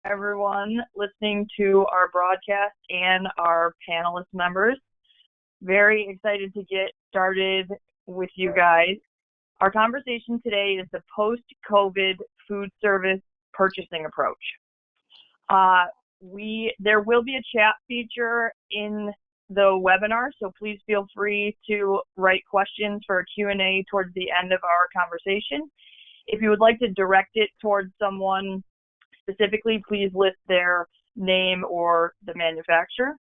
everyone listening to our broadcast and our panelist members. Very excited to get started with you guys. Our conversation today is the post-COVID food service purchasing approach. There will be a chat feature in the webinar, so please feel free to write questions for a Q&A towards the end of our conversation. If you would like to direct it towards someone specifically, please list their name or the manufacturer.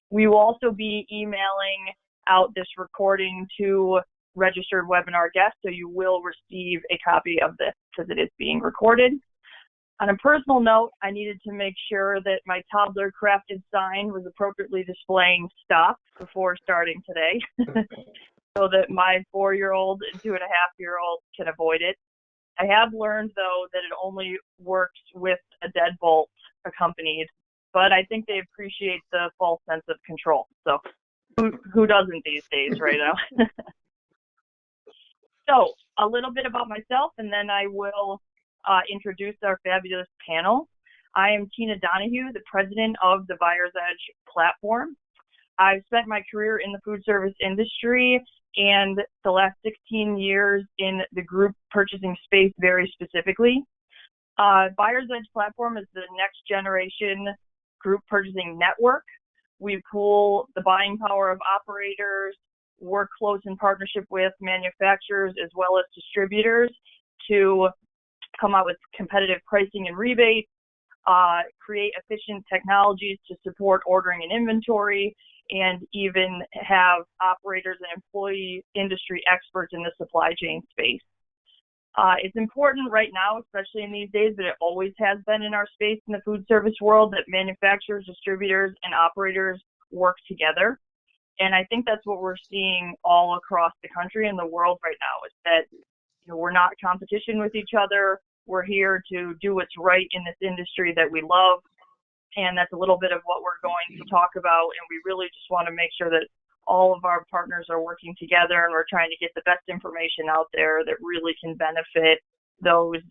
We will also be emailing out this recording to registered webinar guests, so you will receive a copy of this because it is being recorded. On a personal note, I needed to make sure that my toddler crafted sign was appropriately displaying stop before starting today so that my 4-year-old and 2.5-year-old can avoid it. I have learned, though, that it only works with a deadbolt accompanied, but I think they appreciate the false sense of control. So who doesn't these days, right now? So a little bit about myself, and then I will introduce our fabulous panel. I am Tina Donahue, the president of the Buyer's Edge platform. I've spent my career in the food service industry and the last 16 years in the group purchasing space very specifically. Buyer's Edge platform is the next generation group purchasing network. We pool the buying power of operators, work close in partnership with manufacturers as well as distributors to come out with competitive pricing and rebates, create efficient technologies to support ordering and inventory, and even have operators and employee industry experts in the supply chain space. It's important right now, especially in these days, but it always has been in our space in the food service world, that manufacturers, distributors, and operators work together. And I think that's what we're seeing all across the country and the world right now, is that we're not competition with each other. We're here to do what's right in this industry that we love. And that's a little bit of what we're going to talk about. And we really just want to make sure that all of our partners are working together and we're trying to get the best information out there that really can benefit those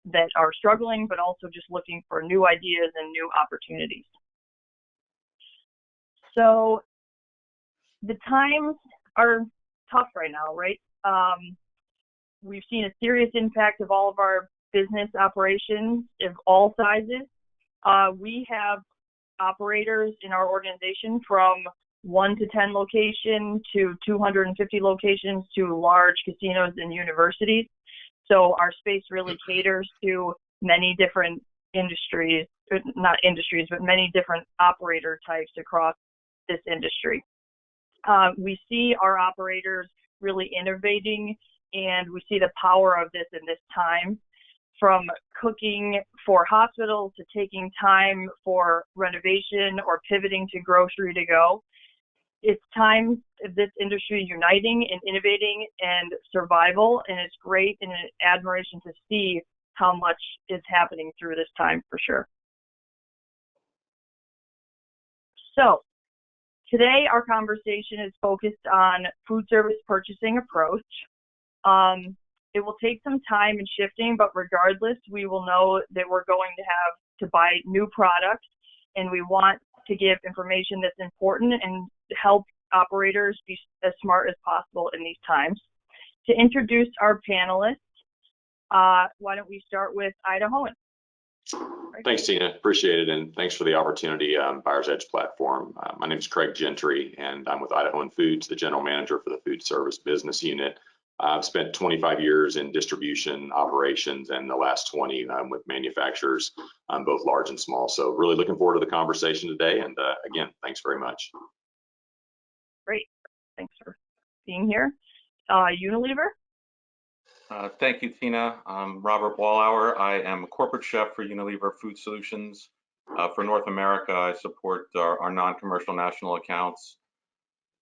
that are struggling, but also just looking for new ideas and new opportunities. So the times are tough right now, right? We've seen a serious impact of all of our business operations of all sizes. We have operators in our organization from 1 to 10 locations to 250 locations to large casinos and universities. So our space really caters to many different industries, not industries, but many different operator types across this industry. We see our operators really innovating, and we see the power of this in this time, from cooking for hospitals to taking time for renovation or pivoting to grocery to go. It's time of this industry uniting and innovating and survival, and it's great and an admiration to see how much is happening through this time for sure. So today our conversation is focused on food service purchasing approach. It will take some time and shifting, but regardless, we will know that we're going to have to buy new products, and we want to give information that's important and help operators be as smart as possible in these times. To introduce our panelists, why don't we start with Idahoan? Thanks, Tina. Appreciate it, and thanks for the opportunity on Buyer's Edge platform. My name is Craig Gentry, and I'm with Idahoan Foods, the general manager for the food service business unit. I've spent 25 years in distribution operations and the last 20 with manufacturers, both large and small. So really looking forward to the conversation today. And again, thanks very much. Great. Thanks for being here. Unilever? Thank you, Tina. I'm Robert Wallauer. I am a corporate chef for Unilever Food Solutions. For North America, I support our non-commercial national accounts.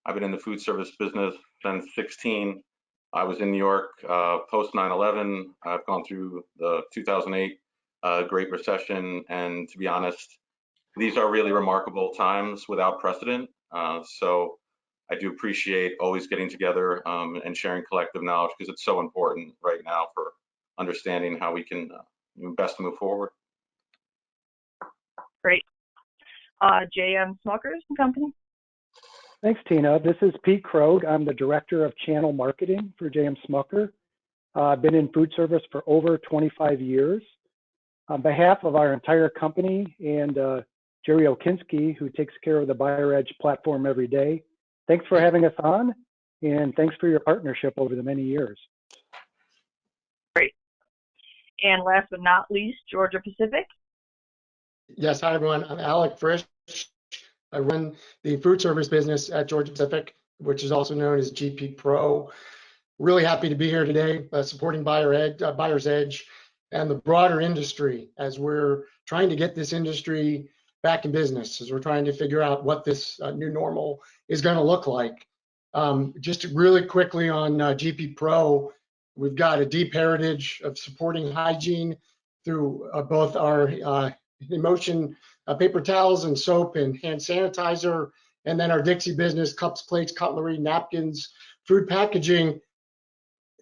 I've been in the food service business since 16. I was in New York post 9/11. I've gone through the 2008 Great Recession, and to be honest, these are really remarkable times without precedent. So I do appreciate always getting together and sharing collective knowledge, because it's so important right now for understanding how we can best move forward. Great. J.M. Smuckers and Company. Thanks, Tina. This is Pete Krogh. I'm the Director of Channel Marketing for J.M. Smucker. I've been in food service for over 25 years. On behalf of our entire company and Jerry Okinski, who takes care of the Buyer Edge platform every day, thanks for having us on, and thanks for your partnership over the many years. Great. And last but not least, Georgia Pacific. Yes, hi everyone. I'm Alec Frisch. I run the food service business at Georgia Pacific, which is also known as GP Pro. Really happy to be here today, supporting Buyer's Edge and the broader industry as we're trying to get this industry back in business, as we're trying to figure out what this new normal is going to look like. Just really quickly on GP Pro, we've got a deep heritage of supporting hygiene through both our Emotion paper towels and soap and hand sanitizer, and then our Dixie business, cups, plates, cutlery, napkins, food packaging.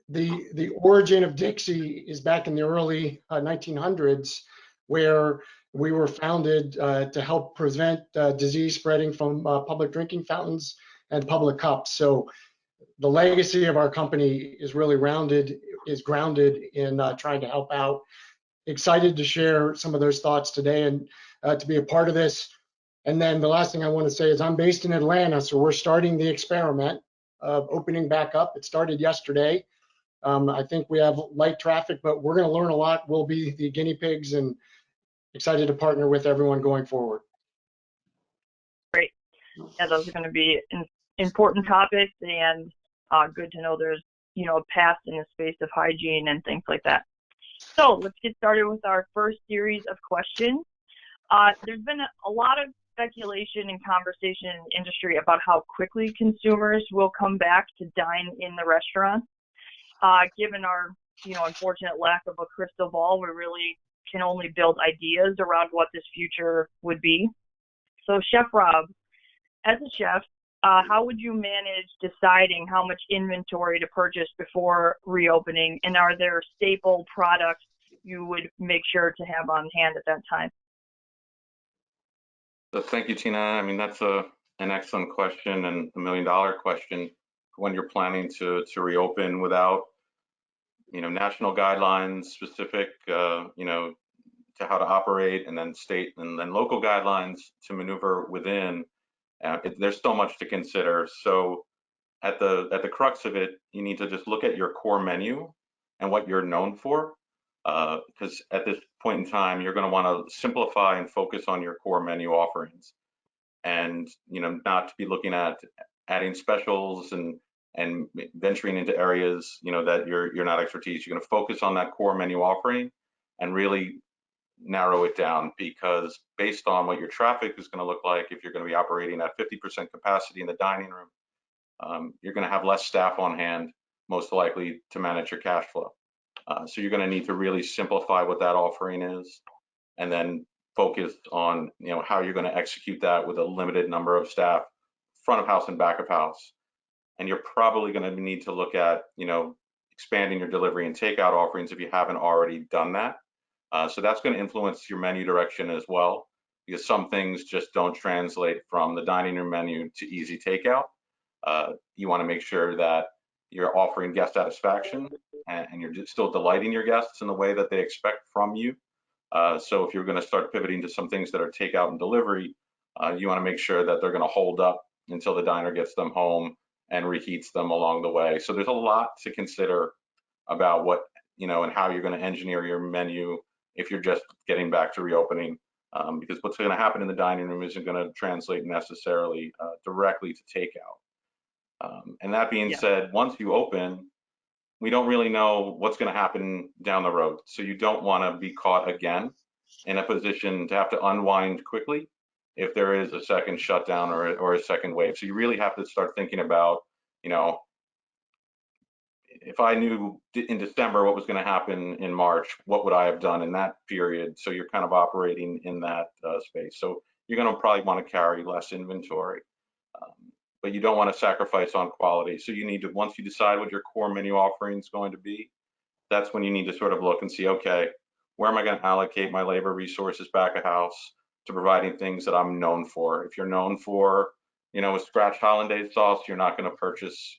The origin of Dixie is back in the early 1900s, where we were founded to help prevent disease spreading from public drinking fountains and public cups. So the legacy of our company is really grounded in trying to help out. Excited to share some of those thoughts today and to be a part of this. And then the last thing I want to say is I'm based in Atlanta, so we're starting the experiment of opening back up. It started yesterday. I think we have light traffic, but we're going to learn a lot. We'll be the guinea pigs and excited to partner with everyone going forward. Great. Yeah, those are going to be important topics, and good to know there's, a past in the space of hygiene and things like that. So let's get started with our first series of questions. There's been a lot of speculation and conversation in the industry about how quickly consumers will come back to dine in the restaurant. Given our, unfortunate lack of a crystal ball, we really can only build ideas around what this future would be. So Chef Rob, as a chef, how would you manage deciding how much inventory to purchase before reopening? And are there staple products you would make sure to have on hand at that time? So thank you, Tina. I mean, that's an excellent question and $1 million question when you're planning to reopen without, national guidelines specific, to how to operate, and then state and then local guidelines to maneuver within. There's so much to consider. So at the crux of it, you need to just look at your core menu and what you're known for, because at this point in time, you're going to want to simplify and focus on your core menu offerings, and not to be looking at adding specials and venturing into areas that you're not expertise. You're going to focus on that core menu offering and really narrow it down, because based on what your traffic is going to look like, if you're going to be operating at 50% capacity in the dining room, you're going to have less staff on hand, most likely, to manage your cash flow. So you're going to need to really simplify what that offering is, and then focus on how you're going to execute that with a limited number of staff, front of house and back of house. And you're probably going to need to look at expanding your delivery and takeout offerings if you haven't already done that. So that's going to influence your menu direction as well, because some things just don't translate from the dining room menu to easy takeout. You want to make sure that you're offering guest satisfaction and you're still delighting your guests in the way that they expect from you. So if you're going to start pivoting to some things that are takeout and delivery, you want to make sure that they're going to hold up until the diner gets them home and reheats them along the way. So there's a lot to consider about what, and how you're going to engineer your menu if you're just getting back to reopening, because what's going to happen in the dining room isn't going to translate necessarily directly to takeout. And that being said, once you open, we don't really know what's going to happen down the road. So you don't want to be caught again in a position to have to unwind quickly if there is a second shutdown or a second wave. So you really have to start thinking about, if I knew in December what was going to happen in March, what would I have done in that period? So you're kind of operating in that space. So you're going to probably want to carry less inventory, but you don't want to sacrifice on quality. So you need to, once you decide what your core menu offering is going to be, that's when you need to sort of look and see, okay, where am I going to allocate my labor resources back of house? to providing things that I'm known for. If you're known for, a scratch hollandaise sauce, you're not going to purchase,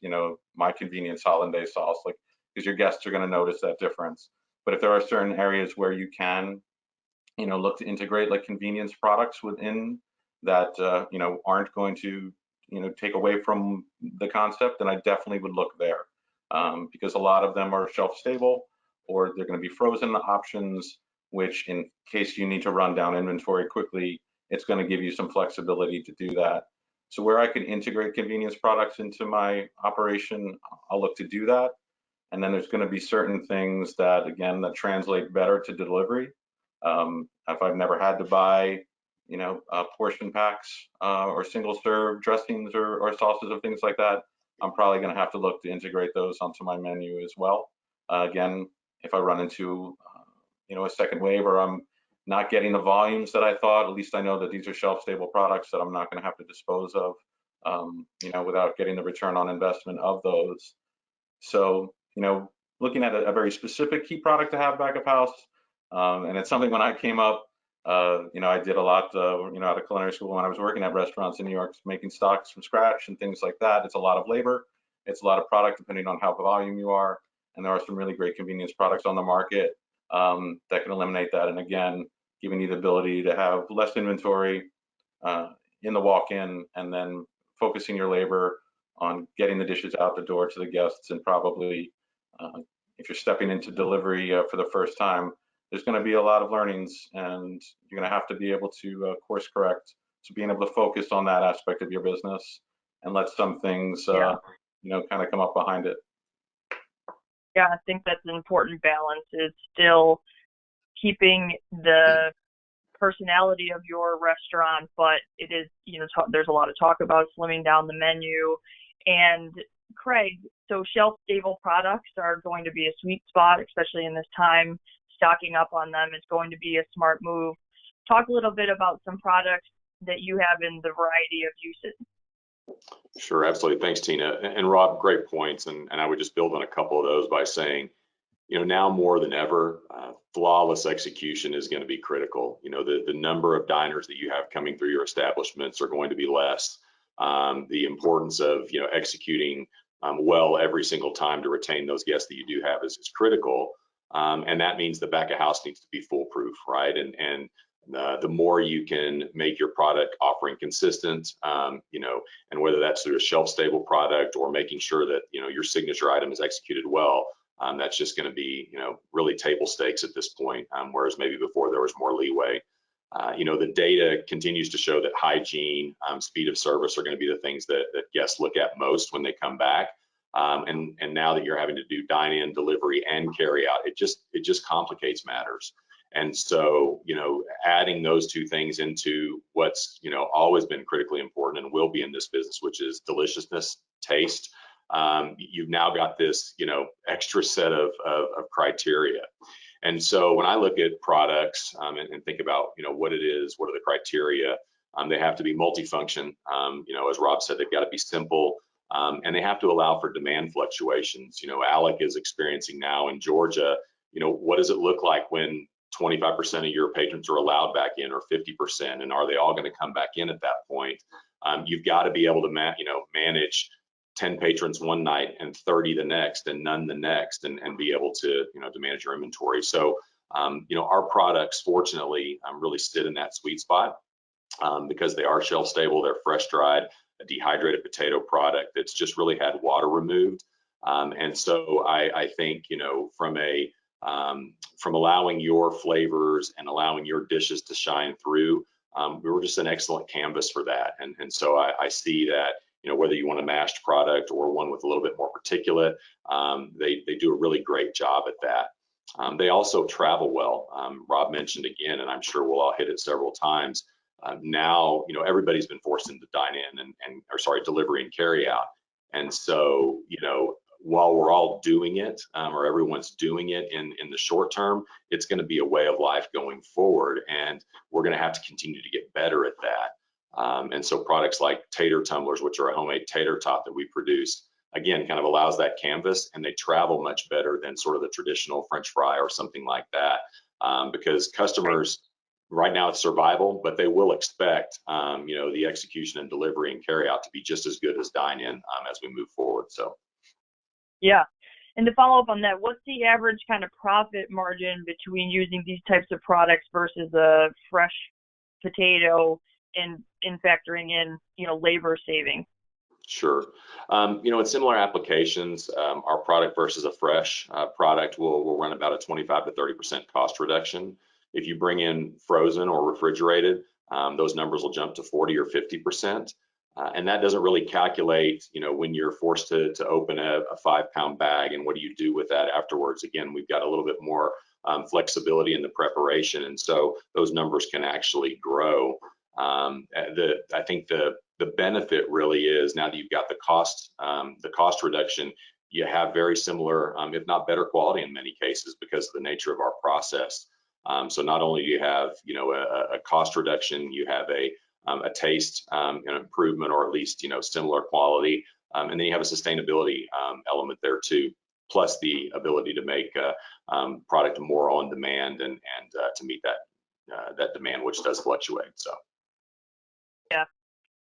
my convenience hollandaise sauce, like, because your guests are going to notice that difference. But if there are certain areas where you can, look to integrate like convenience products within that, aren't going to, take away from the concept, then I definitely would look there, because a lot of them are shelf stable, or they're going to be frozen options, which in case you need to run down inventory quickly, it's going to give you some flexibility to do that. So where I could integrate convenience products into my operation, I'll look to do that. And then there's going to be certain things that, again, that translate better to delivery. If I've never had to buy, portion packs or single serve dressings or sauces or things like that, I'm probably going to have to look to integrate those onto my menu as well. Again, if I run into, a second wave, or I'm not getting the volumes that I thought, at least I know that these are shelf stable products that I'm not going to have to dispose of, without getting the return on investment of those. So, looking at a very specific key product to have back of house, and it's something when I came up, I did a lot, out of culinary school when I was working at restaurants in New York, making stocks from scratch and things like that. It's a lot of labor. It's a lot of product depending on how volume you are. And there are some really great convenience products on the market that can eliminate that. And again, giving you the ability to have less inventory in the walk-in, and then focusing your labor on getting the dishes out the door to the guests. And probably if you're stepping into delivery for the first time, there's going to be a lot of learnings, and you're going to have to be able to course correct. So being able to focus on that aspect of your business and let some things, kind of come up behind it. Yeah, I think that's an important balance, is still keeping the personality of your restaurant, but it is, there's a lot of talk about slimming down the menu. And Craig, so shelf stable products are going to be a sweet spot, especially in this time. Stocking up on them is going to be a smart move. Talk a little bit about some products that you have in the variety of uses. Sure, absolutely. Thanks, Tina. And Rob, great points. And I would just build on a couple of those by saying, now more than ever, flawless execution is going to be critical. The number of diners that you have coming through your establishments are going to be less. The importance of, executing well every single time to retain those guests that you do have is critical. And that means the back of house needs to be foolproof, right? And the more you can make your product offering consistent, and whether that's through a shelf stable product or making sure that, your signature item is executed well, that's just going to be, really table stakes at this point, whereas maybe before there was more leeway. The data continues to show that hygiene, speed of service are going to be the things that guests look at most when they come back. And now that you're having to do dine-in, delivery, and carry out, it just complicates matters. And so, adding those two things into what's, always been critically important and will be in this business, which is deliciousness, taste, you've now got this, extra set of criteria. And so when I look at products and think about, what it is, what are the criteria, they have to be multifunction. As Rob said, they've got to be simple. And they have to allow for demand fluctuations. Alec is experiencing now in Georgia, what does it look like when 25% of your patrons are allowed back in, or 50%, and are they all going to come back in at that point? You've got to be able to manage 10 patrons one night and 30 the next and none the next, and be able to, to manage your inventory. So, our products, fortunately, really sit in that sweet spot because they are shelf stable, they're fresh dried, a dehydrated potato product that's just really had water removed. And so I think, from allowing your flavors and allowing your dishes to shine through, we were just an excellent canvas for that. And so I see that, whether you want a mashed product or one with a little bit more particulate, they do a really great job at that. They also travel well. Rob mentioned again, and I'm sure we'll all hit it several times. Now, everybody's been forced into dine-in delivery and carry out. And so, while we're all doing it, or everyone's doing it in the short term, it's going to be a way of life going forward. And we're going to have to continue to get better at that. And so products like tater tumblers, which are a homemade tater tot that we produce, again, kind of allows that canvas, and they travel much better than sort of the traditional French fry or something like that. Because customers, right now it's survival, but they will expect, the execution and delivery and carry out to be just as good as dine-in as we move forward. So. Yeah. And to follow up on that, what's the average kind of profit margin between using these types of products versus a fresh potato and in factoring in, labor saving? Sure. In similar applications, our product versus a fresh product will run about a 25 to 30% cost reduction. If you bring in frozen or refrigerated, those numbers will jump to 40 or 50%. And that doesn't really calculate, when you're forced to open a 5-pound bag and what do you do with that afterwards. Again, we've got a little bit more flexibility in the preparation, and so those numbers can actually grow. I think the benefit really is, now that you've got the cost reduction, you have very similar, if not better quality in many cases because of the nature of our process. So not only do you have, a cost reduction, you have a taste an improvement, or at least, similar quality. And then you have a sustainability element there too, plus the ability to make product more on demand and to meet that demand, which does fluctuate. So. Yeah,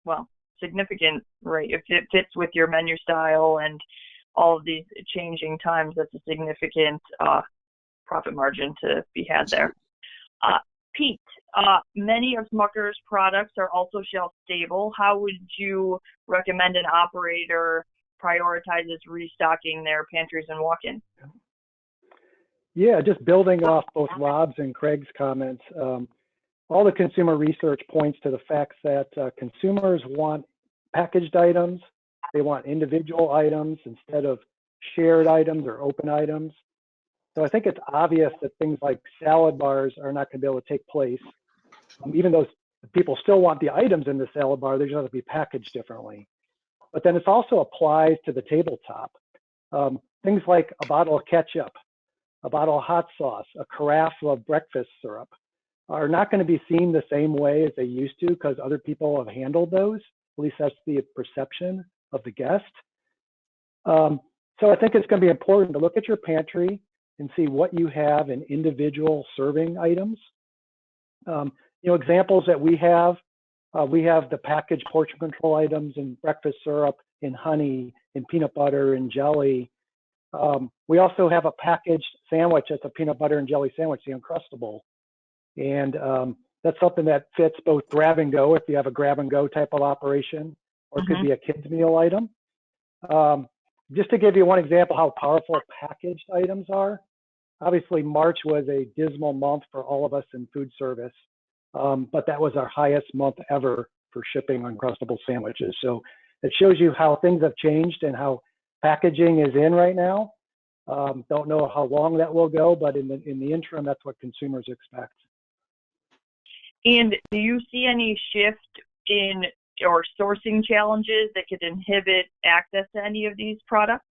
well, significant, right? If it fits with your menu style and all of these changing times, that's a significant profit margin to be had there. Pete, many of Smucker's products are also shelf stable. How would you recommend an operator prioritizes restocking their pantries and walk-in? Yeah, just building off both Rob's and Craig's comments, all the consumer research points to the fact that consumers want packaged items. They want individual items instead of shared items or open items. So I think it's obvious that things like salad bars are not going to be able to take place, even though people still want the items in the salad bar. They just have to be packaged differently. But then it also applies to the tabletop. Things like a bottle of ketchup, a bottle of hot sauce, a carafe of breakfast syrup are not going to be seen the same way as they used to because other people have handled those. At least that's the perception of the guest. So I think it's going to be important to look at your pantry and see what you have in individual serving items. Examples that we have the packaged portion control items in breakfast syrup, in honey, in peanut butter, and jelly. We also have a packaged sandwich that's a peanut butter and jelly sandwich, the Uncrustable. And that's something that fits both grab and go if you have a grab and go type of operation, or it could be a kid's meal item. Just to give you one example how powerful packaged items are, obviously March was a dismal month for all of us in food service, but that was our highest month ever for shipping Uncrustable sandwiches. So it shows you how things have changed and how packaging is in right now. Don't know how long that will go, but in the interim, that's what consumers expect. And do you see any shift in or sourcing challenges that could inhibit access to any of these products?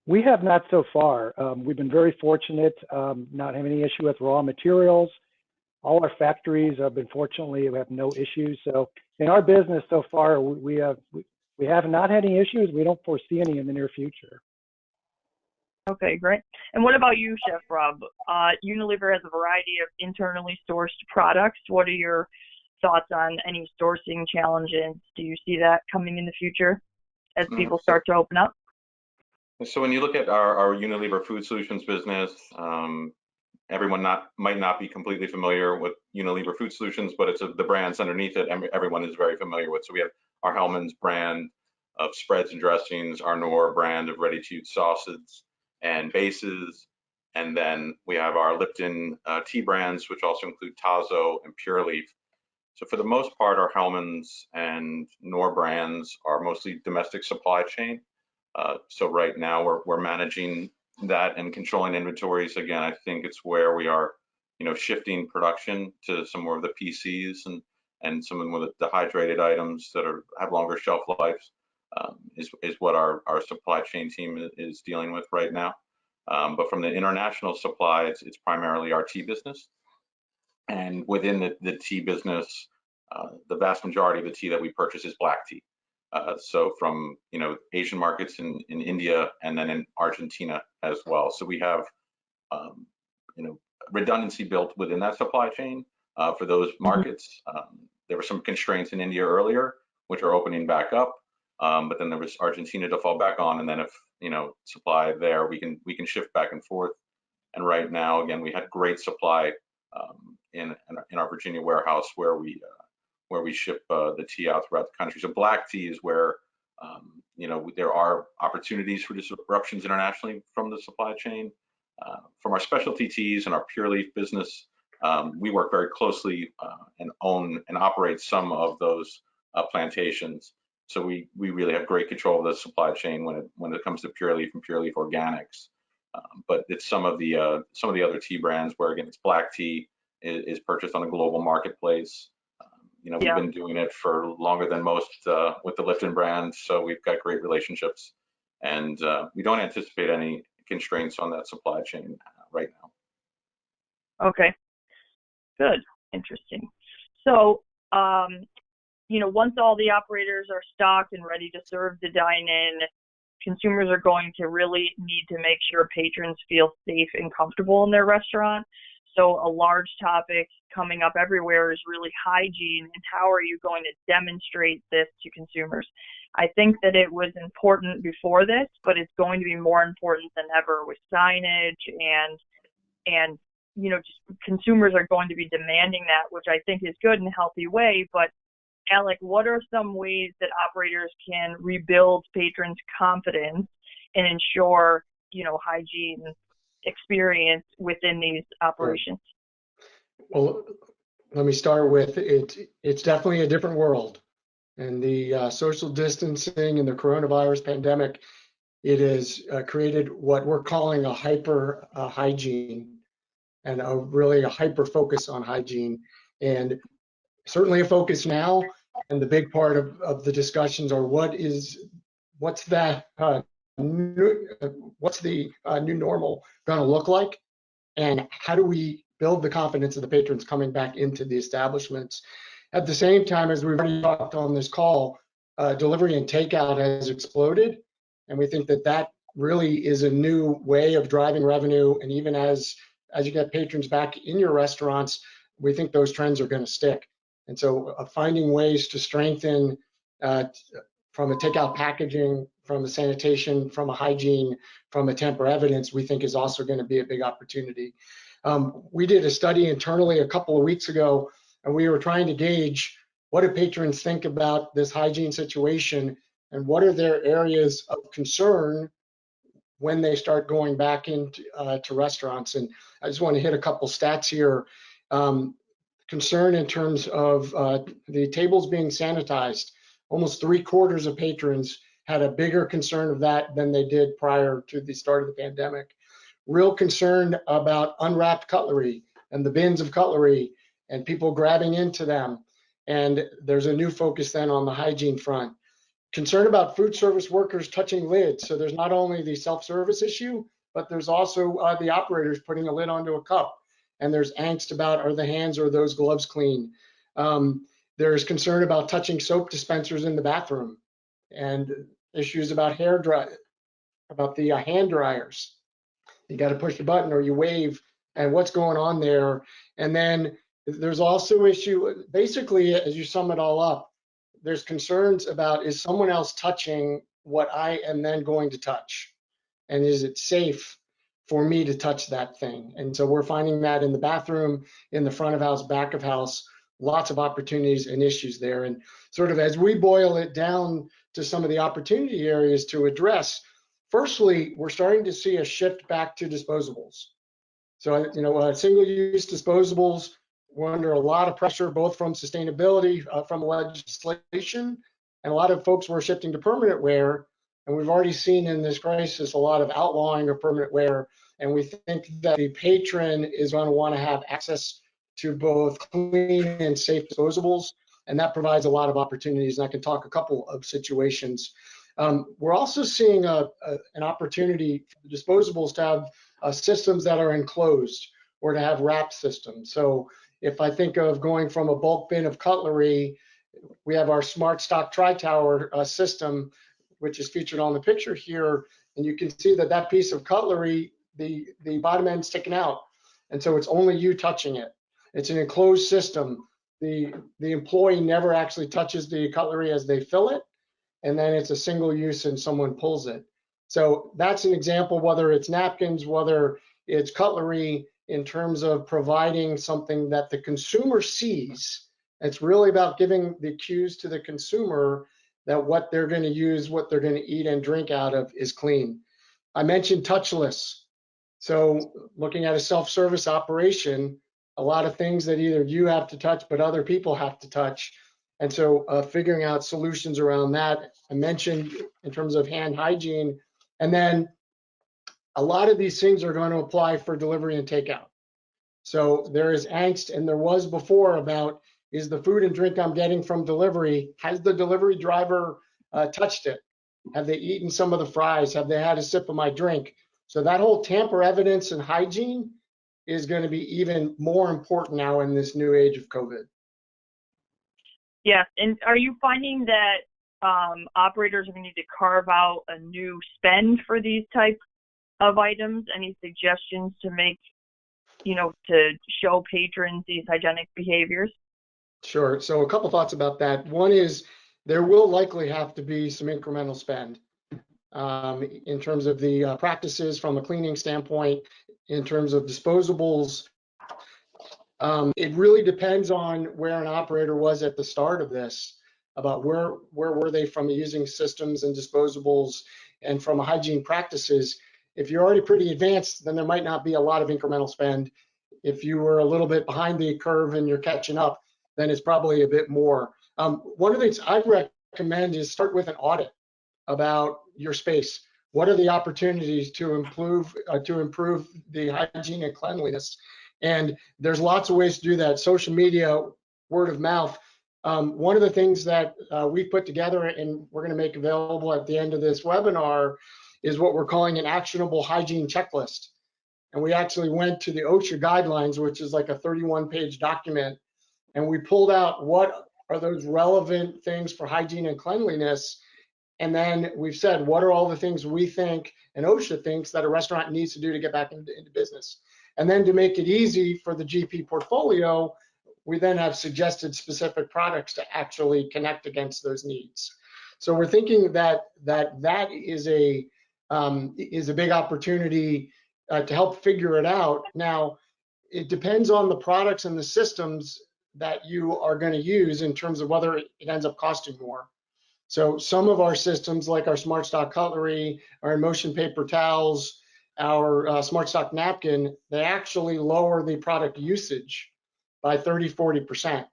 We have not so far. We've been very fortunate, not having any issue with raw materials. All our factories have been fortunately, we have no issues. So in our business so far, we have not had any issues. We don't foresee any in the near future. Okay, great. And what about you, Chef Rob? Unilever has a variety of internally sourced products. What are your thoughts on any sourcing challenges? Do you see that coming in the future as people start to open up? So when you look at our Unilever Food Solutions business, everyone might not be completely familiar with Unilever Food Solutions, but it's the brands underneath it, everyone is very familiar with. So we have our Hellmann's brand of spreads and dressings, our Knorr brand of ready-to-use sauces and bases, and then we have our Lipton tea brands, which also include Tazo and Pure Leaf. So for the most part, our Hellmann's and Knorr brands are mostly domestic supply chain. So right now we're managing that and controlling inventories. Again, I think it's where we are, shifting production to some more of the PCs and some of the dehydrated items that have longer shelf lives is what our supply chain team is dealing with right now. But from the international supply, it's primarily our tea business. And within the tea business, the vast majority of the tea that we purchase is black tea. So from Asian markets in India and then in Argentina as well. So we have redundancy built within that supply chain, for those markets. There were some constraints in India earlier, which are opening back up, but then there was Argentina to fall back on, and then if supply there, we can shift back and forth. And right now, again, we had great supply in our Virginia warehouse where we ship the tea out throughout the country. So black tea is where there are opportunities for disruptions internationally from the supply chain. From our specialty teas and our pure leaf business, we work very closely and own and operate some of those plantations. So we really have great control of the supply chain when it comes to pure leaf and pure leaf organics. But it's some of the other tea brands where, again, it's black tea is purchased on a global marketplace. We've been doing it for longer than most with the Lipton brand, so we've got great relationships, and we don't anticipate any constraints on that supply chain right now. Okay, good, interesting. So, once all the operators are stocked and ready to serve the dine-in, consumers are going to really need to make sure patrons feel safe and comfortable in their restaurant. So a large topic coming up everywhere is really hygiene, and how are you going to demonstrate this to consumers? I think that it was important before this, but it's going to be more important than ever with signage and just consumers are going to be demanding that, which I think is good in a healthy way. But Alec, what are some ways that operators can rebuild patrons' confidence and ensure, hygiene experience within these operations? Well, let me start with it's definitely a different world, and the social distancing and the coronavirus pandemic, it has created what we're calling a hyper hygiene and really a hyper focus on hygiene, and certainly a focus now. And the big part of the discussions are what's the new normal going to look like, and how do we build the confidence of the patrons coming back into the establishments. At the same time, as we've already talked on this call, delivery and takeout has exploded, and we think that really is a new way of driving revenue. And even as you get patrons back in your restaurants, we think those trends are going to stick. And so finding ways to strengthen from a takeout packaging, from a sanitation, from a hygiene, from a tamper evidence, we think is also going to be a big opportunity. We did a study internally a couple of weeks ago, and we were trying to gauge what do patrons think about this hygiene situation and what are their areas of concern when they start going back into to restaurants. And I just want to hit a couple stats here. Concern in terms of the tables being sanitized. Almost 3/4 of patrons had a bigger concern of that than they did prior to the start of the pandemic. Real concern about unwrapped cutlery and the bins of cutlery and people grabbing into them. And there's a new focus then on the hygiene front. Concern about food service workers touching lids. So there's not only the self-service issue, but there's also the operators putting a lid onto a cup. And there's angst about, are the hands or those gloves clean? There's concern about touching soap dispensers in the bathroom, and issues about about the hand dryers. You got to push the button or you wave, and what's going on there. And then there's also issue, basically, as you sum it all up, there's concerns about, is someone else touching what I am then going to touch? And is it safe for me to touch that thing? And so we're finding that in the bathroom, in the front of house, back of house, lots of opportunities and issues there. And sort of as we boil it down to some of the opportunity areas to address, firstly, we're starting to see a shift back to disposables. So, single-use disposables were under a lot of pressure, both from sustainability, from legislation, and a lot of folks were shifting to permanent wear. And we've already seen in this crisis a lot of outlawing of permanent wear. And we think that the patron is going to want to have access to both clean and safe disposables. And that provides a lot of opportunities. And I can talk a couple of situations. We're also seeing an opportunity for disposables to have systems that are enclosed or to have wrap systems. So if I think of going from a bulk bin of cutlery, we have our SmartStock tri-tower system, which is featured on the picture here. And you can see that piece of cutlery, the bottom end's sticking out. And so it's only you touching it. It's an enclosed system. The employee never actually touches the cutlery as they fill it, and then it's a single use and someone pulls it. So that's an example, whether it's napkins, whether it's cutlery, in terms of providing something that the consumer sees. It's really about giving the cues to the consumer that what they're going to use, what they're going to eat and drink out of is clean. I mentioned touchless. So looking at a self-service operation, a lot of things that either you have to touch, but other people have to touch. And so figuring out solutions around that. I mentioned in terms of hand hygiene. And then a lot of these things are going to apply for delivery and takeout. So there is angst, and there was before, about, is the food and drink I'm getting from delivery, has the delivery driver touched it? Have they eaten some of the fries? Have they had a sip of my drink? So that whole tamper evidence and hygiene is going to be even more important now in this new age of COVID. Yes, and are you finding that operators are going to need to carve out a new spend for these types of items? Any suggestions to make, to show patrons these hygienic behaviors? Sure. So a couple thoughts about that. One is there will likely have to be some incremental spend in terms of the practices from a cleaning standpoint, in terms of disposables. It really depends on where an operator was at the start of this, about where were they from using systems and disposables and from a hygiene practices. If you're already pretty advanced, then there might not be a lot of incremental spend. If you were a little bit behind the curve and you're catching up, then it's probably a bit more. One of the things I'd recommend is start with an audit about your space. What are the opportunities to improve the hygiene and cleanliness? And there's lots of ways to do that. Social media, word of mouth. One of the things that we put together and we're going to make available at the end of this webinar is what we're calling an actionable hygiene checklist. And we actually went to the OSHA guidelines, which is like a 31-page document, and we pulled out what are those relevant things for hygiene and cleanliness. And then we've said, what are all the things we think and OSHA thinks that a restaurant needs to do to get back into business? And then to make it easy for the GP portfolio, we then have suggested specific products to actually connect against those needs. So we're thinking that is a big opportunity to help figure it out. Now, it depends on the products and the systems that you are going to use in terms of whether it ends up costing more. So some of our systems, like our SmartStock cutlery, our motion paper towels, our SmartStock napkin, they actually lower the product usage by 30–40%.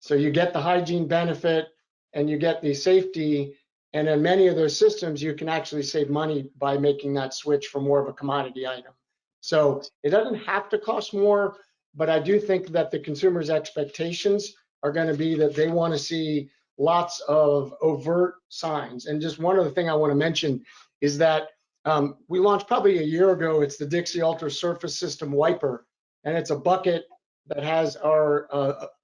So you get the hygiene benefit and you get the safety. And in many of those systems, you can actually save money by making that switch for more of a commodity item. So it doesn't have to cost more, but I do think that the consumer's expectations are going to be that they want to see lots of overt signs. And just one other thing I want to mention is that we launched probably a year ago. It's the Dixie Ultra Surface System Wiper, and it's a bucket that has our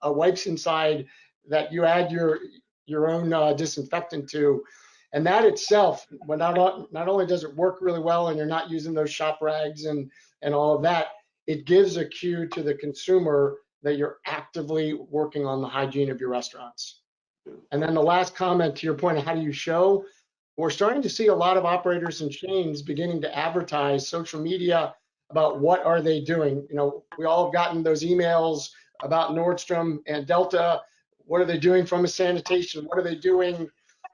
wipes inside that you add your own disinfectant to. And that itself, but not only does it work really well and you're not using those shop rags and all of that, it gives a cue to the consumer that you're actively working on the hygiene of your restaurants. And then the last comment to your point of how do you show, we're starting to see a lot of operators and chains beginning to advertise social media about what are they doing. We all have gotten those emails about Nordstrom and Delta. What are they doing from a sanitation? What are they doing,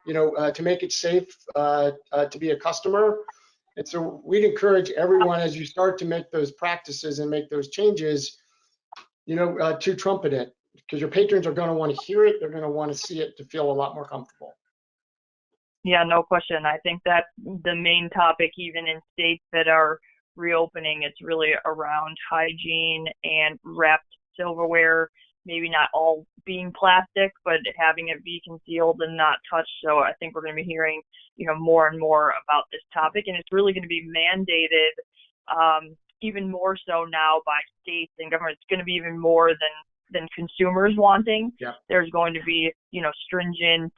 to make it safe to be a customer? And so we'd encourage everyone, as you start to make those practices and make those changes, to trumpet it, because your patrons are going to want to hear it. They're going to want to see it to feel a lot more comfortable. Yeah, no question. I think that's the main topic, even in states that are reopening. It's really around hygiene and wrapped silverware, maybe not all being plastic, but having it be concealed and not touched. So I think we're going to be hearing, more and more about this topic, and it's really going to be mandated even more so now by states and governments. It's going to be even more than consumers wanting. Yeah. There's going to be, stringent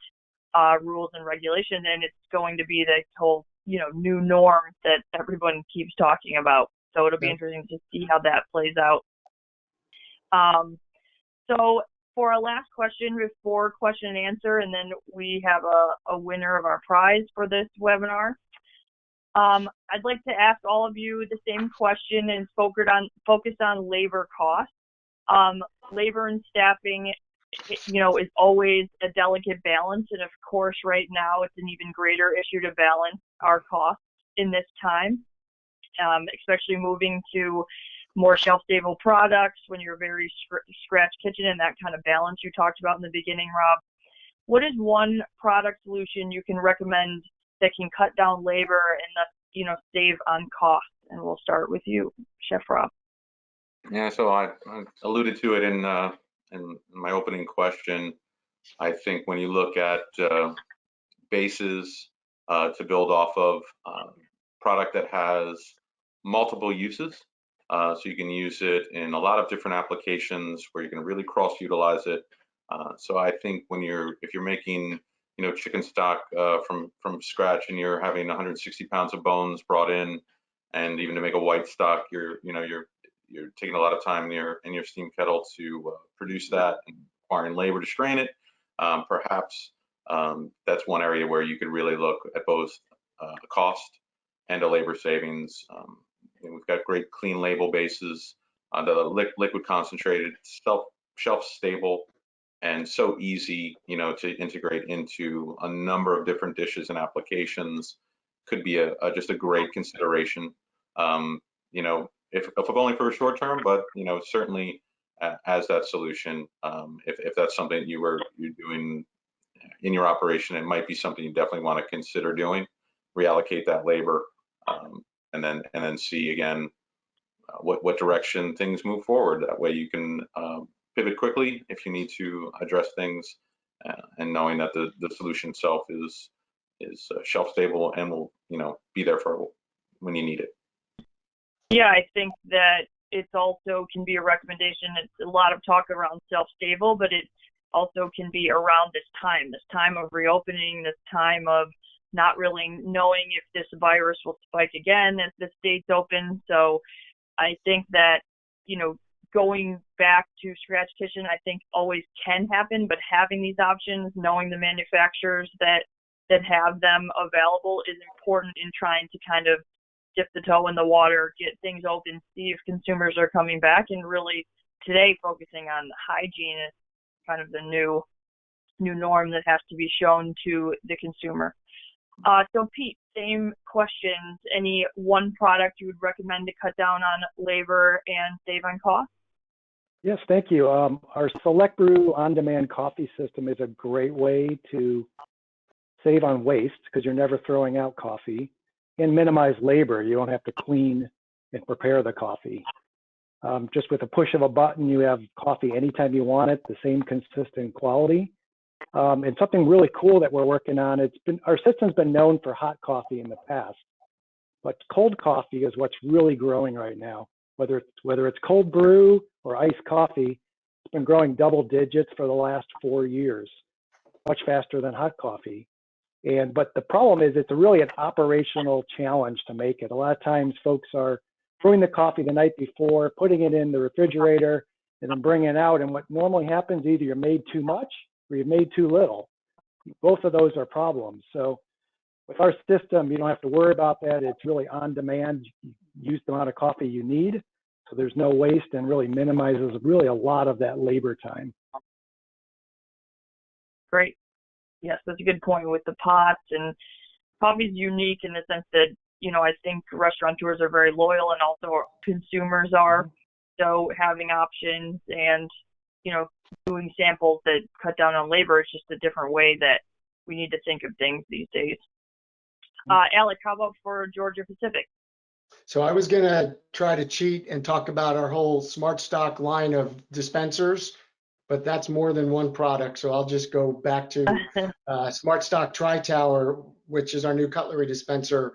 rules and regulation, and it's going to be the whole, new norm that everyone keeps talking about. So it'll be interesting to see how that plays out. So for our last question, before question and answer, and then we have a winner of our prize for this webinar. I'd like to ask all of you the same question and focus on labor costs. Labor and staffing, is always a delicate balance, and of course, right now it's an even greater issue to balance our costs in this time, especially moving to more shelf-stable products when you're very scratch kitchen and that kind of balance you talked about in the beginning, Rob. What is one product solution you can recommend that can cut down labor and thus, save on cost? And we'll start with you, Chef Rob. Yeah, so I alluded to it in my opening question. I think when you look at bases to build off of, product that has multiple uses, so you can use it in a lot of different applications where you can really cross-utilize it. So I think if you're making chicken stock from scratch and you're having 160 pounds of bones brought in, and even to make a white stock, you're taking a lot of time in your steam kettle to produce that and requiring labor to strain it. Perhaps that's one area where you could really look at both the cost and the labor savings. We've got great clean label bases, the liquid concentrated, shelf stable, and so easy, to integrate into a number of different dishes and applications. Could be just a great consideration. If only for a short term, but certainly as that solution, if that's something you're doing in your operation, it might be something you definitely want to consider doing. Reallocate that labor, and then see again what direction things move forward. That way you can pivot quickly if you need to address things, and knowing that the solution itself is shelf stable and will be there for when you need it. Yeah, I think that it's also can be a recommendation. It's a lot of talk around shelf-stable, but it also can be around this time of reopening, this time of not really knowing if this virus will spike again as the state's open. So I think that, going back to scratch kitchen, I think always can happen, but having these options, knowing the manufacturers that have them available is important in trying to kind of dip the toe in the water, get things open, see if consumers are coming back, and really today focusing on hygiene is kind of the new norm that has to be shown to the consumer. So Pete, same questions. Any one product you would recommend to cut down on labor and save on cost? Yes, thank you. Our Select Brew on-demand coffee system is a great way to save on waste because you're never throwing out coffee, and minimize labor. You don't have to clean and prepare the coffee. Just with a push of a button, you have coffee anytime you want it, the same consistent quality. And something really cool that we're working on, our system's been known for hot coffee in the past, but cold coffee is what's really growing right now. Whether it's cold brew or iced coffee, it's been growing double digits for the last 4 years, much faster than hot coffee. But the problem is it's really an operational challenge to make it. A lot of times folks are brewing the coffee the night before, putting it in the refrigerator, and then bringing it out. And what normally happens, either you made too much or you made too little. Both of those are problems. So with our system, you don't have to worry about that. It's really on demand. You use the amount of coffee you need, so there's no waste, and really minimizes really a lot of that labor time. Great. Yes, that's a good point with the pots, and coffee is unique in the sense that, I think restaurateurs are very loyal, and also consumers are. So having options and, doing samples that cut down on labor is just a different way that we need to think of things these days. Alec, how about for Georgia Pacific? So I was going to try to cheat and talk about our whole SmartStock line of dispensers, but that's more than one product. So I'll just go back to SmartStock Tri-Tower, which is our new cutlery dispenser.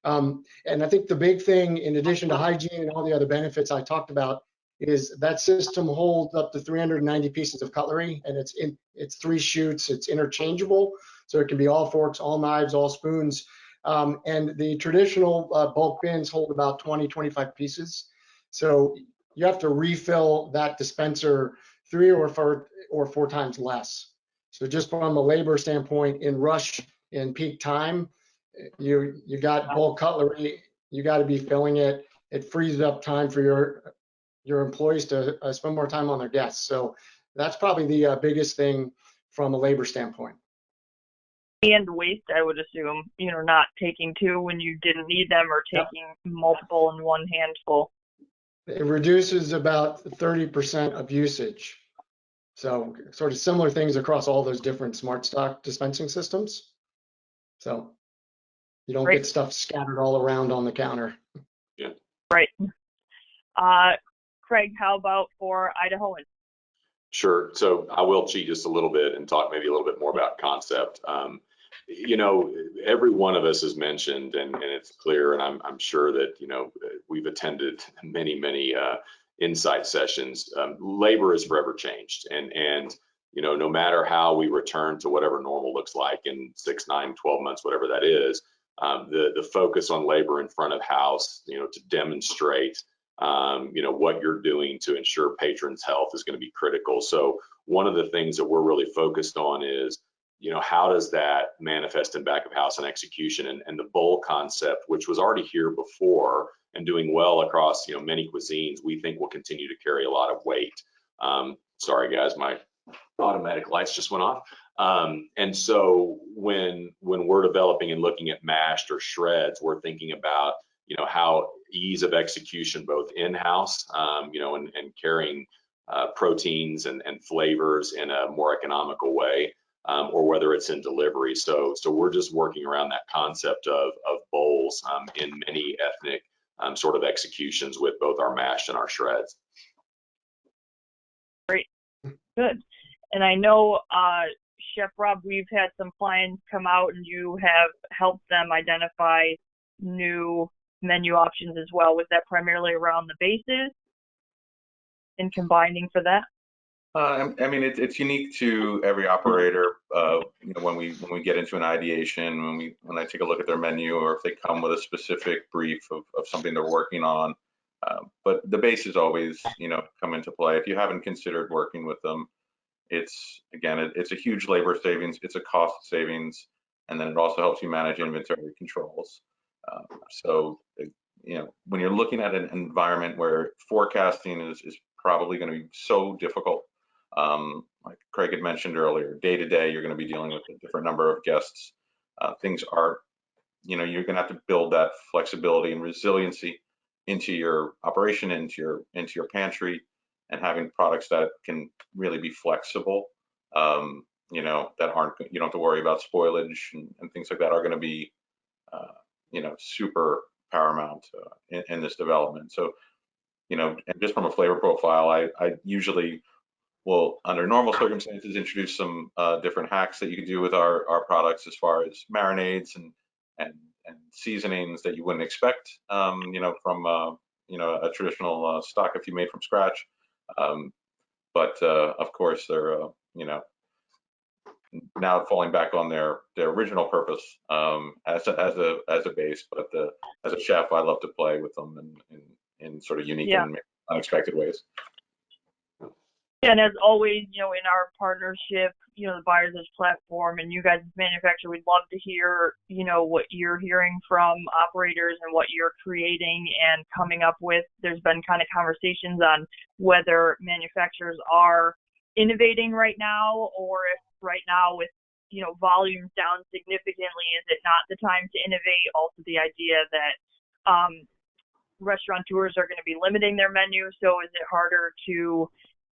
And I think the big thing, in addition to hygiene and all the other benefits I talked about, is that system holds up to 390 pieces of cutlery, and it's 3 chutes. It's interchangeable, so it can be all forks, all knives, all spoons. And the traditional bulk bins hold about 20, 25 pieces. So you have to refill that dispenser 3 or 4 times less. So just from a labor standpoint, in rush, in peak time, you got bulk cutlery, you got to be filling it. It frees up time for your employees to spend more time on their desks. So that's probably the biggest thing from a labor standpoint. And waste, I would assume, not taking two when you didn't need them or taking multiple in one handful. It reduces about 30% of usage. So sort of similar things across all those different SmartStock dispensing systems. So you don't Great. get stuff scattered all around on the counter. Yeah. Right. Craig, how about for Idahoan? Sure. So I will cheat just a little bit and talk maybe a little bit more about concept. Every one of us has mentioned, and it's clear, and I'm sure that, we've attended many insight sessions. Labor has forever changed. And no matter how we return to whatever normal looks like in 6, 9, 12 months, whatever that is, the focus on labor in front of house, to demonstrate what you're doing to ensure patrons' health is going to be critical. So one of the things that we're really focused on is, how does that manifest in back of house and execution, and the bowl concept, which was already here before and doing well across, many cuisines, we think will continue to carry a lot of weight. Sorry guys, my automatic lights just went off. And so when we're developing and looking at mashed or shreds, we're thinking about, how ease of execution both in-house, and carrying proteins and flavors in a more economical way, or whether it's in delivery. So we're just working around that concept of bowls in many ethnic sort of executions with both our mashed and our shreds. Great, good. And I know, Chef Rob, we've had some clients come out and you have helped them identify new menu options as well. Was that primarily around the bases and combining for that? I mean, it's unique to every operator. When we get into an ideation, when I take a look at their menu, or if they come with a specific brief of something they're working on. But the bases always, come into play. If you haven't considered working with them, it's a huge labor savings, it's a cost savings, and then it also helps you manage inventory controls. So, when you're looking at an environment where forecasting is probably going to be so difficult, like Craig had mentioned earlier, day to day, you're going to be dealing with a different number of guests. Things are, you're going to have to build that flexibility and resiliency into your operation, into your pantry, and having products that can really be flexible, that aren't, you don't have to worry about spoilage and things like that are going to be, super paramount in this development. So, and just from a flavor profile, I usually will, under normal circumstances, introduce some different hacks that you can do with our products as far as marinades and seasonings that you wouldn't expect, from a traditional stock if you made from scratch. But of course, they're now falling back on their original purpose as a base. But as a chef, I love to play with them in sort of unique and unexpected ways. And as always, in our partnership, the Buyer's Edge platform and you guys as manufacturer, we'd love to hear, what you're hearing from operators and what you're creating and coming up with. There's been kind of conversations on whether manufacturers are innovating right now, or if right now with, volumes down significantly, is it not the time to innovate? Also the idea that restaurateurs are going to be limiting their menu. So is it harder to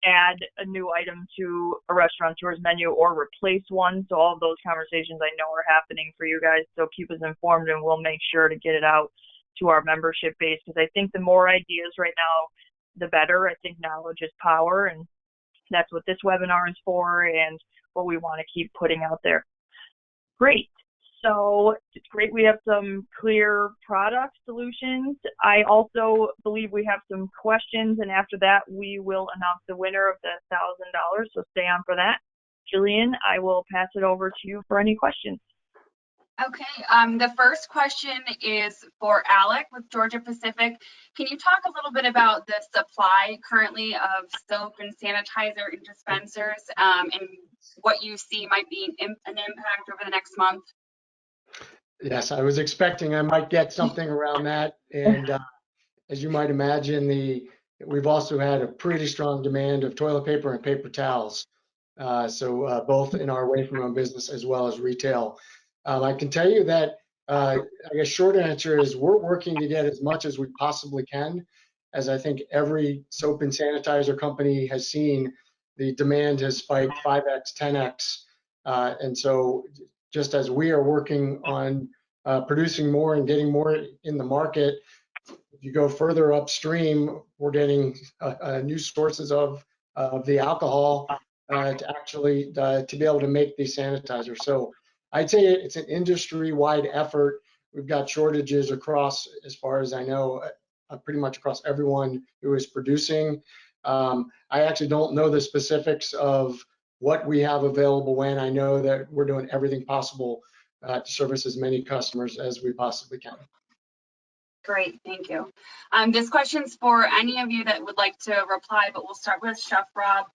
add a new item to a restaurateur's menu or replace one? So all of those conversations I know are happening for you guys. So keep us informed and we'll make sure to get it out to our membership base, because I think the more ideas right now, the better. I think knowledge is power, and that's what this webinar is for and what we want to keep putting out there. Great. So it's great we have some clear product solutions. I also believe we have some questions, and after that we will announce the winner of the $1,000. So stay on for that. Jillian, I will pass it over to you for any questions. Okay, the first question is for Alec with Georgia Pacific. Can you talk a little bit about the supply currently of soap and sanitizer and dispensers, and what you see might be an impact over the next month? Yes, I was expecting I might get something around that. And as you might imagine, we've also had a pretty strong demand of toilet paper and paper towels. So both in our away from home business as well as retail. I can tell you that I guess short answer is we're working to get as much as we possibly can, as I think every soap and sanitizer company has seen. The demand has spiked 5x, 10x. And so just as we are working on producing more and getting more in the market, if you go further upstream, we're getting new sources of the alcohol to actually to be able to make these sanitizers. So I'd say it's an industry-wide effort. We've got shortages across, as far as I know, pretty much across everyone who is producing. I actually don't know the specifics of what we have available when. I know that we're doing everything possible to service as many customers as we possibly can. Great, thank you. This question's for any of you that would like to reply, but we'll start with Chef Rob.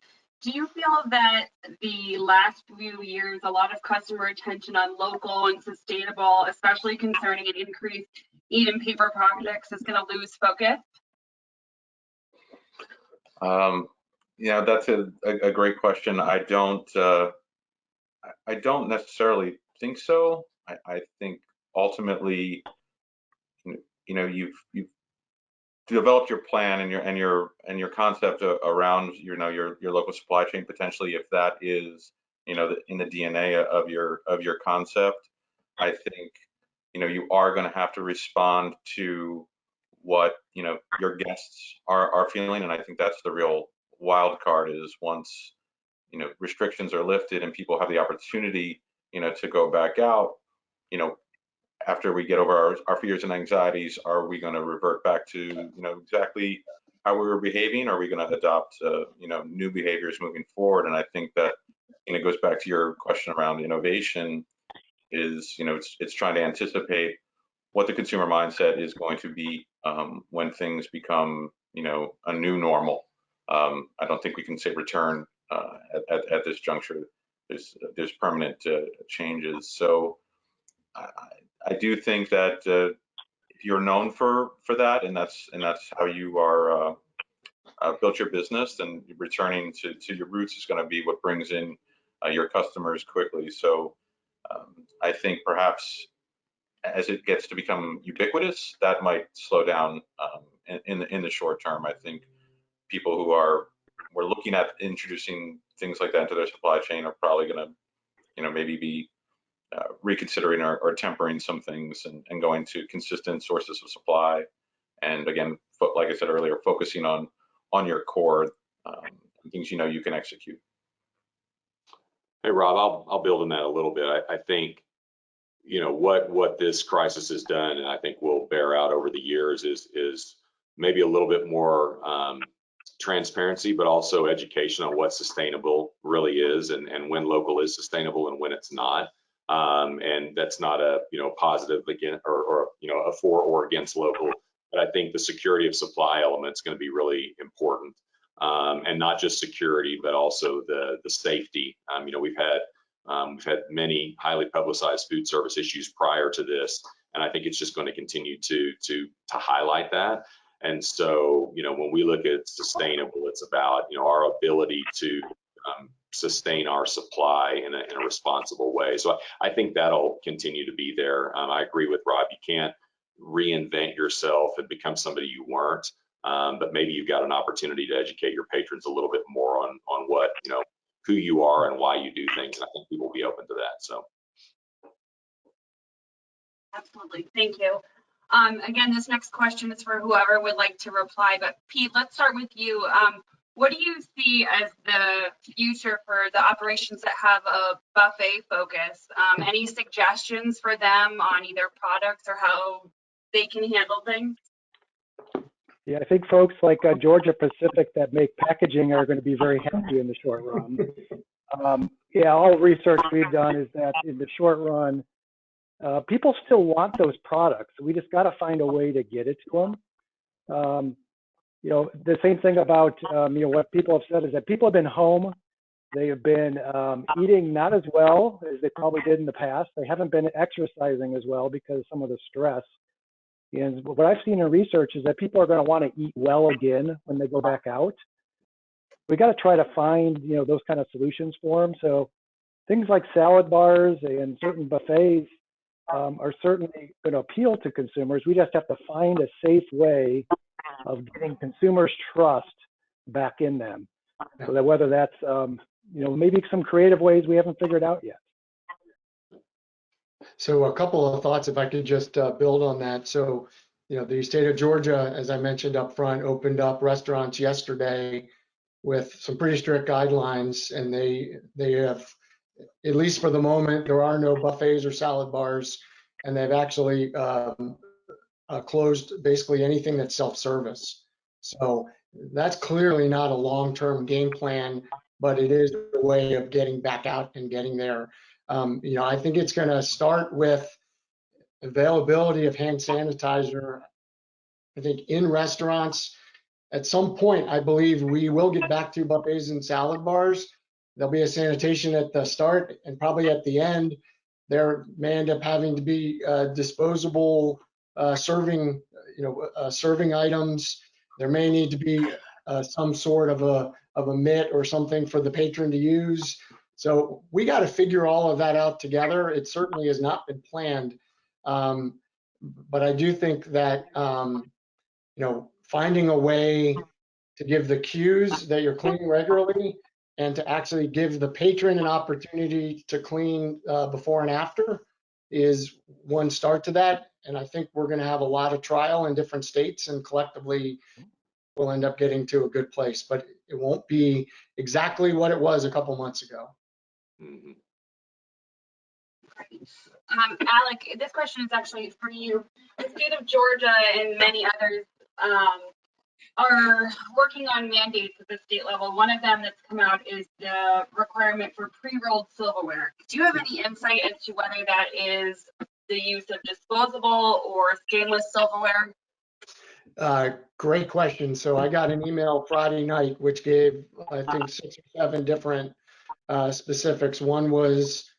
Do you feel that the last few years, a lot of customer attention on local and sustainable, especially concerning an increased need in paper projects, is going to lose focus? Yeah, that's a great question. I don't necessarily think so. I think ultimately, you know, you've developed your plan and your concept around your local supply chain, potentially, if that is in the DNA of your concept. I think you are going to have to respond to what your guests are feeling, and I think that's the real wild card, is once restrictions are lifted and people have the opportunity to go back out, after we get over our fears and anxieties, are we going to revert back to exactly how we were behaving? Are we going to adopt new behaviors moving forward? And I think that it goes back to your question around innovation, is it's trying to anticipate what the consumer mindset is going to be when things become a new normal. I don't think we can say return at this juncture. There's permanent changes. So I do think that if you're known for that, and that's how you are built your business, then returning to your roots is going to be what brings in your customers quickly. So I think perhaps as it gets to become ubiquitous, that might slow down in the short term. I think people who we're looking at introducing things like that into their supply chain are probably going to maybe be reconsidering or tempering some things and going to consistent sources of supply. And again, like I said earlier, focusing on your core, things you can execute. Hey, Rob, I'll build on that a little bit. I think what this crisis has done, and I think will bear out over the years, is maybe a little bit more transparency, but also education on what sustainable really is, and when local is sustainable and when it's not. And that's not a positive again or a for or against local, but I think the security of supply element is going to be really important, and not just security, but also the safety. We've had many highly publicized food service issues prior to this, and I think it's just going to continue to highlight that. And so when we look at sustainable, it's about our ability to sustain our supply in a responsible way. So I think that'll continue to be there. I agree with Rob. You can't reinvent yourself and become somebody you weren't, but maybe you've got an opportunity to educate your patrons a little bit more on what who you are and why you do things. And I think people will be open to that. So. Absolutely, thank you. Again, this next question is for whoever would like to reply, but Pete, let's start with you. What do you see as the future for the operations that have a buffet focus? Any suggestions for them on either products or how they can handle things? Yeah, I think folks like Georgia Pacific that make packaging are going to be very happy in the short run. Yeah, all research we've done is that in the short run, people still want those products. We just got to find a way to get it to them. The same thing about, what people have said is that people have been home. They have been eating not as well as they probably did in the past. They haven't been exercising as well because of some of the stress. And what I've seen in research is that people are going to want to eat well again when they go back out. We got to try to find, those kind of solutions for them. So things like salad bars and certain buffets are certainly going to appeal to consumers. We just have to find a safe way of getting consumers' trust back in them. So that whether that's, maybe some creative ways we haven't figured out yet. So a couple of thoughts, if I could just build on that. So, the state of Georgia, as I mentioned up front, opened up restaurants yesterday with some pretty strict guidelines, and they have, at least for the moment, there are no buffets or salad bars, and they've actually closed basically anything that's self-service. So that's clearly not a long-term game plan, but it is a way of getting back out and getting there. I think it's going to start with availability of hand sanitizer. I think in restaurants, at some point, I believe we will get back to buffets and salad bars. There'll be a sanitation at the start, and probably at the end, there may end up having to be disposable serving items. There may need to be some sort of a mitt or something for the patron to use. So we got to figure all of that out together. It certainly has not been planned, but I do think that finding a way to give the cues that you're cleaning regularly and to actually give the patron an opportunity to clean before and after is one start to that. And I think we're going to have a lot of trial in different states, and collectively we'll end up getting to a good place, but it won't be exactly what it was a couple months ago. Mm-hmm. Alec, this question is actually for you. The state of Georgia and many others are working on mandates at the state level. One of them that's come out is the requirement for pre-rolled silverware. Do you have any insight into whether that is the use of disposable or stainless silverware? Great question. So I got an email Friday night, which gave, I think, 6 or 7 different specifics. One was,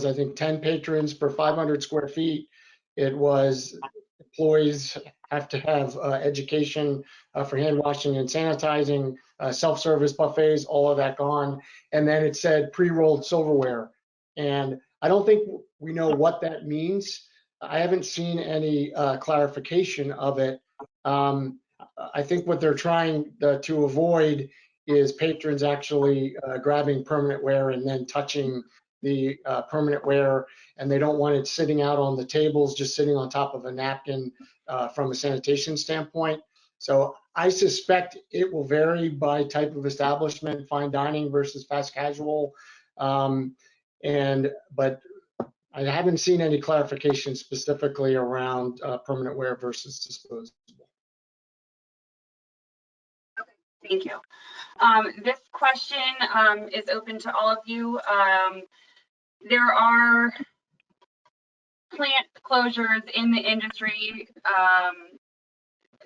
I think, 10 patrons per 500 square feet. It was employees have to have education for hand washing and sanitizing, self-service buffets, all of that gone. And then it said pre-rolled silverware. And I don't think we know what that means. I haven't seen any clarification of it. I think what they're trying to avoid is patrons actually grabbing permanent wear and then touching the permanent wear, and they don't want it sitting out on the tables, just sitting on top of a napkin from a sanitation standpoint. So I suspect it will vary by type of establishment, fine dining versus fast casual. But I haven't seen any clarification specifically around permanent wear versus disposable. Okay, thank you. This question is open to all of you. There are plant closures in the industry.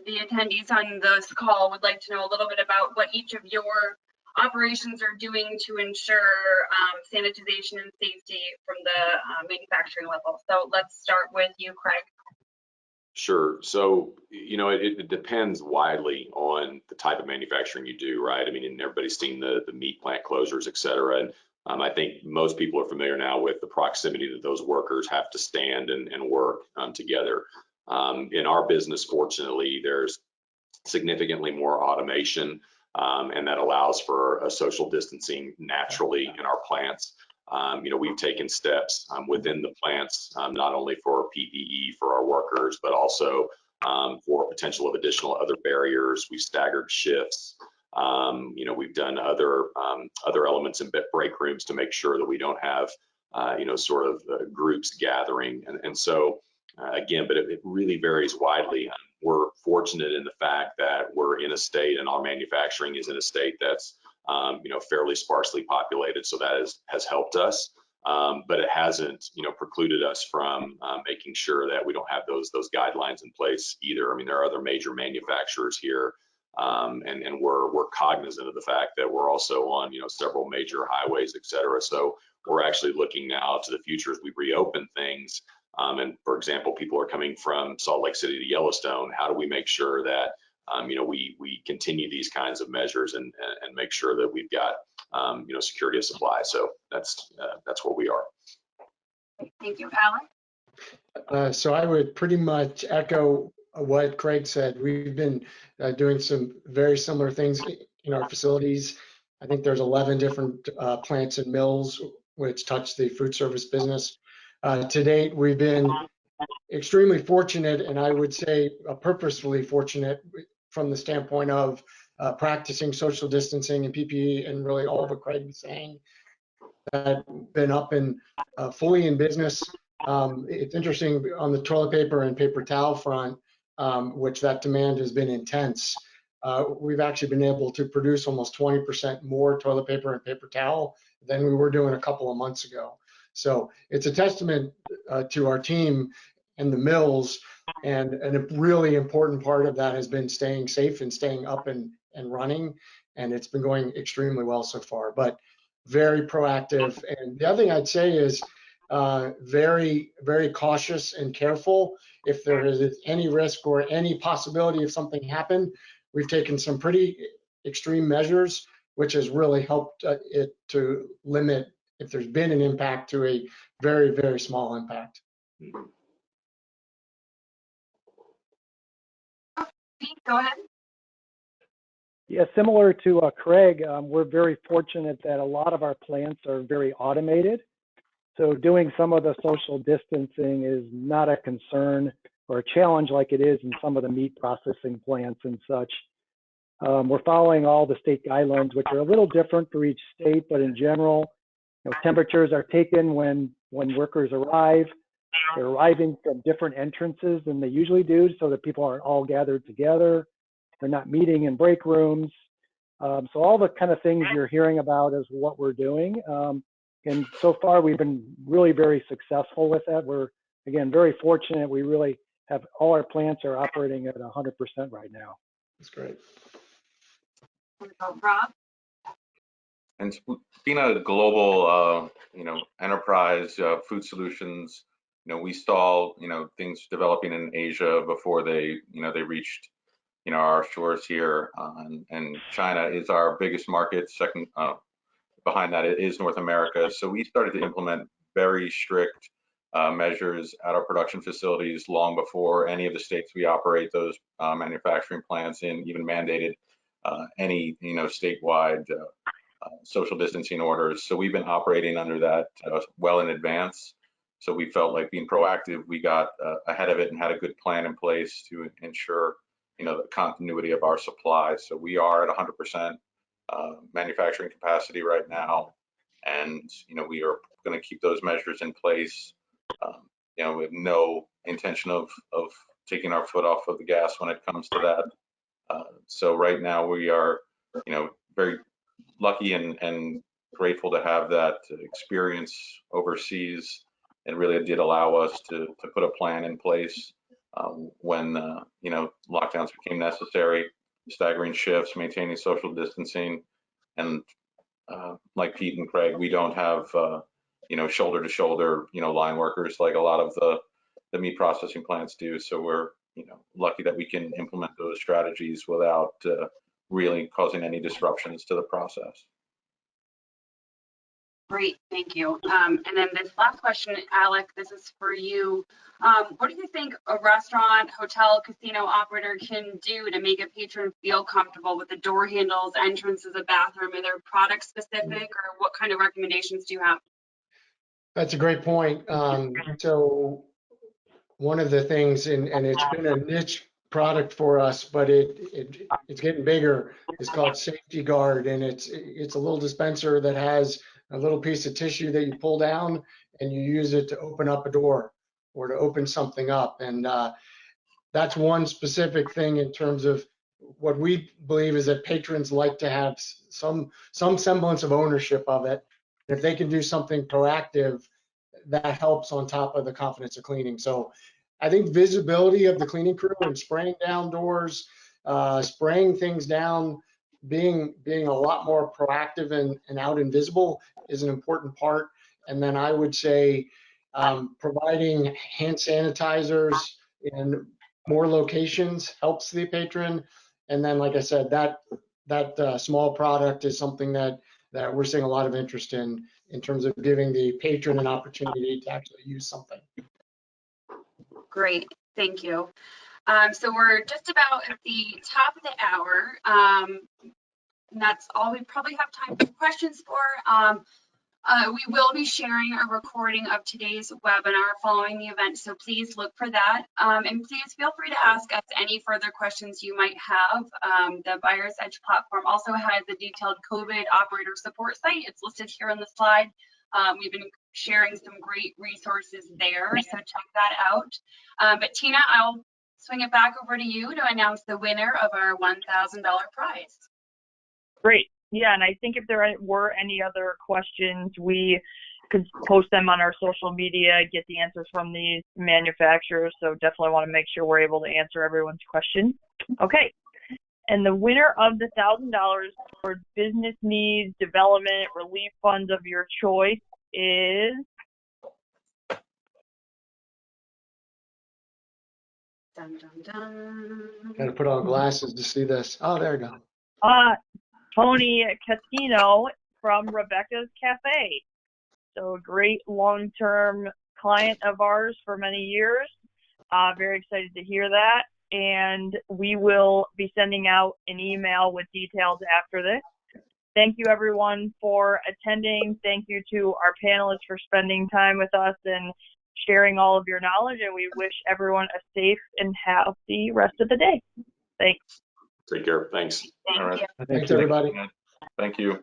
The attendees on this call would like to know a little bit about what each of your operations are doing to ensure sanitization and safety from the manufacturing level. So let's start with you, Craig. Sure. So, it depends widely on the type of manufacturing you do, right? I mean, and everybody's seen the meat plant closures, et cetera. And I think most people are familiar now with the proximity that those workers have to stand and work together. In our business, fortunately, there's significantly more automation, and that allows for a social distancing naturally in our plants. We've taken steps within the plants, not only for PPE for our workers, but also for potential of additional other barriers. We've staggered shifts. We've done other elements in break rooms to make sure that we don't have, sort of groups gathering. And so, again, but it really varies widely. We're fortunate in the fact that we're in a state, and our manufacturing is in a state that's fairly sparsely populated, so that has helped us. but it hasn't, precluded us from making sure that we don't have those guidelines in place either. I mean, there are other major manufacturers here, and we're cognizant of the fact that we're also on, several major highways, et cetera. So we're actually looking now to the future as we reopen things. And for example, people are coming from Salt Lake City to Yellowstone. How do we make sure that we continue these kinds of measures and make sure that we've got security of supply? So that's where we are. Thank you, Alex. So I would pretty much echo what Craig said. We've been doing some very similar things in our facilities. I think there's 11 different plants and mills which touch the food service business. To date, we've been extremely fortunate, and I would say purposefully fortunate from the standpoint of practicing social distancing and PPE, and really all what Craig was saying, that been up and fully in business. It's interesting on the toilet paper and paper towel front, which that demand has been intense. We've actually been able to produce almost 20% more toilet paper and paper towel than we were doing a couple of months ago. So it's a testament to our team and the mills, and a really important part of that has been staying safe and staying up and running, and it's been going extremely well so far, but very proactive. And the other thing I'd say is very, very cautious and careful. If there is any risk or any possibility of something happen, we've taken some pretty extreme measures, which has really helped it to limit, if there's been an impact, to a very, very small impact. Pete, go ahead. Yeah, similar to Craig, we're very fortunate that a lot of our plants are very automated. So doing some of the social distancing is not a concern or a challenge like it is in some of the meat processing plants and such. We're following all the state guidelines, which are a little different for each state, but in general, temperatures are taken when workers arrive. They're arriving from different entrances than they usually do, so that people aren't all gathered together. They're not meeting in break rooms. So all the kind of things you're hearing about is what we're doing. And so far, we've been really very successful with that. We're, again, very fortunate. We really have all our plants are operating at 100% right now. That's great. Rob? And being a global, enterprise, food solutions, we saw, things developing in Asia before they reached, our shores here. And China is our biggest market. Second, behind that is North America. So we started to implement very strict measures at our production facilities long before any of the states we operate those manufacturing plants in even mandated any, statewide social distancing orders. So we've been operating under that well in advance. So we felt like being proactive, we got ahead of it and had a good plan in place to ensure, the continuity of our supply. So we are at 100% manufacturing capacity right now, and we are going to keep those measures in place. With no intention of taking our foot off of the gas when it comes to that. So right now we are, very lucky and grateful to have that experience overseas, and really it did allow us to put a plan in place when lockdowns became necessary, staggering shifts, maintaining social distancing, and like Pete and Craig, we don't have shoulder to shoulder line workers like a lot of the meat processing plants do. So we're lucky that we can implement those strategies without really causing any disruptions to the process. Great, thank you. And then this last question, Alec, this is for you. What do you think a restaurant, hotel, casino operator can do to make a patron feel comfortable with the door handles, entrances, the bathroom? Are there product specific, or what kind of recommendations do you have? That's a great point. So one of the things, and it's been a niche product for us, but it's getting bigger, is called Safety Guard, and it's a little dispenser that has a little piece of tissue that you pull down and you use it to open up a door or to open something up. And that's one specific thing in terms of what we believe is that patrons like to have some semblance of ownership of it. If they can do something proactive, that helps on top of the confidence of cleaning. So I think visibility of the cleaning crew and spraying down doors, spraying things down, being a lot more proactive and out and visible is an important part. And then I would say providing hand sanitizers in more locations helps the patron. And then, like I said, that small product is something that we're seeing a lot of interest in terms of giving the patron an opportunity to actually use something. Great, thank you. So we're just about at the top of the hour. And that's all we probably have time for questions for. We will be sharing a recording of today's webinar following the event, so please look for that. And please feel free to ask us any further questions you might have. The Buyer's Edge platform also has a detailed COVID operator support site. It's listed here on the slide. We've been sharing some great resources there, so check that out. But Tina, I'll swing it back over to you to announce the winner of our $1,000 prize. Great. Yeah, and I think if there were any other questions, we could post them on our social media, get the answers from these manufacturers. So definitely want to make sure we're able to answer everyone's question. Okay. And the winner of the $1,000 for business needs, development, relief funds of your choice is Dun, dun, dun. Got to put on glasses to see this. Oh, there you go. Tony Casino from Rebecca's Cafe. So a great long-term client of ours for many years. Very excited to hear that. And we will be sending out an email with details after this. Thank you everyone for attending. Thank you to our panelists for spending time with us and sharing all of your knowledge. And we wish everyone a safe and healthy rest of the day. Thanks. Take care. Thanks. All right. Thank you. Thanks, everybody. Thank you.